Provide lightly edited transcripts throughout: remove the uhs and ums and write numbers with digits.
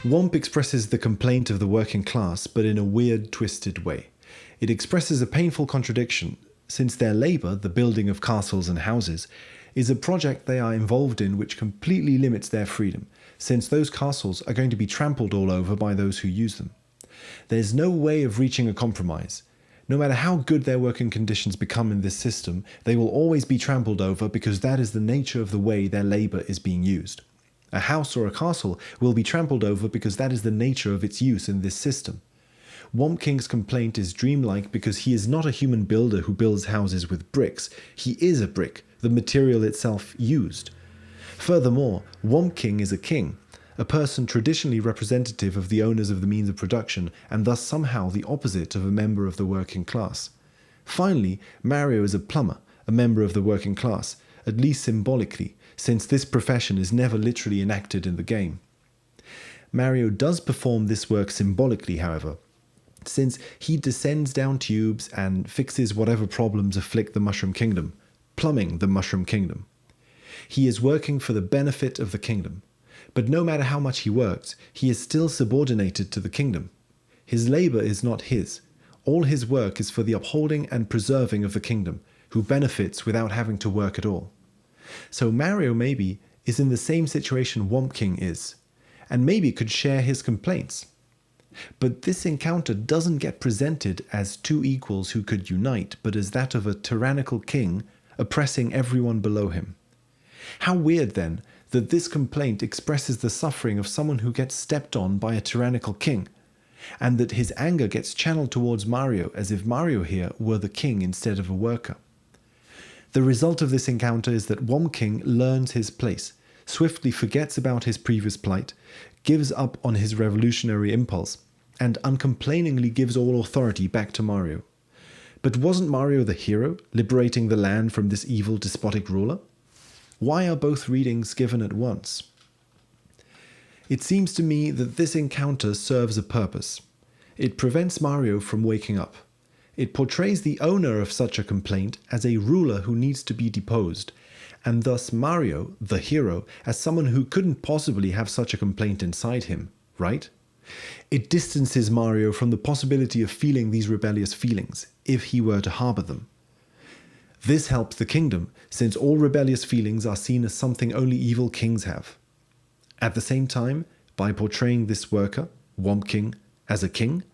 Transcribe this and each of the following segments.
WOMP expresses the complaint of the working class, but in a weird, twisted way. It expresses a painful contradiction, since their labour, the building of castles and houses, is a project they are involved in which completely limits their freedom, since those castles are going to be trampled all over by those who use them. There's no way of reaching a compromise. No matter how good their working conditions become in this system, they will always be trampled over because that is the nature of the way their labour is being used. A house or a castle will be trampled over because that is the nature of its use in this system. Womp King's complaint is dreamlike because he is not a human builder who builds houses with bricks. He is a brick, the material itself used. Furthermore, Womp King is a king, a person traditionally representative of the owners of the means of production, and thus somehow the opposite of a member of the working class. Finally, Mario is a plumber, a member of the working class, at least symbolically, since this profession is never literally enacted in the game. Mario does perform this work symbolically, however, since he descends down tubes and fixes whatever problems afflict the Mushroom Kingdom, plumbing the Mushroom Kingdom. He is working for the benefit of the kingdom, but no matter how much he works, he is still subordinated to the kingdom. His labour is not his. All his work is for the upholding and preserving of the kingdom, who benefits without having to work at all. So Mario maybe is in the same situation Womp King is, and maybe could share his complaints. But this encounter doesn't get presented as two equals who could unite, but as that of a tyrannical king oppressing everyone below him. How weird then that this complaint expresses the suffering of someone who gets stepped on by a tyrannical king, and that his anger gets channeled towards Mario as if Mario here were the king instead of a worker. The result of this encounter is that Womp King learns his place, swiftly forgets about his previous plight, gives up on his revolutionary impulse, and uncomplainingly gives all authority back to Mario. But wasn't Mario the hero, liberating the land from this evil despotic ruler? Why are both readings given at once? It seems to me that this encounter serves a purpose. It prevents Mario from waking up. It portrays the owner of such a complaint as a ruler who needs to be deposed, and thus Mario, the hero, as someone who couldn't possibly have such a complaint inside him, right? It distances Mario from the possibility of feeling these rebellious feelings, if he were to harbour them. This helps the kingdom, since all rebellious feelings are seen as something only evil kings have. At the same time, by portraying this worker, Womp King, as a king,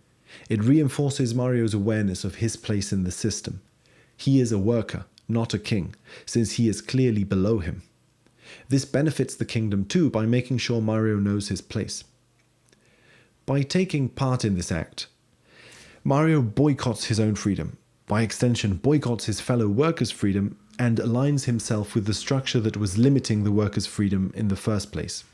it reinforces Mario's awareness of his place in the system. He is a worker, not a king, since he is clearly below him. This benefits the kingdom too by making sure Mario knows his place. By taking part in this act, Mario boycotts his own freedom, by extension boycotts his fellow workers' freedom, and aligns himself with the structure that was limiting the workers' freedom in the first place.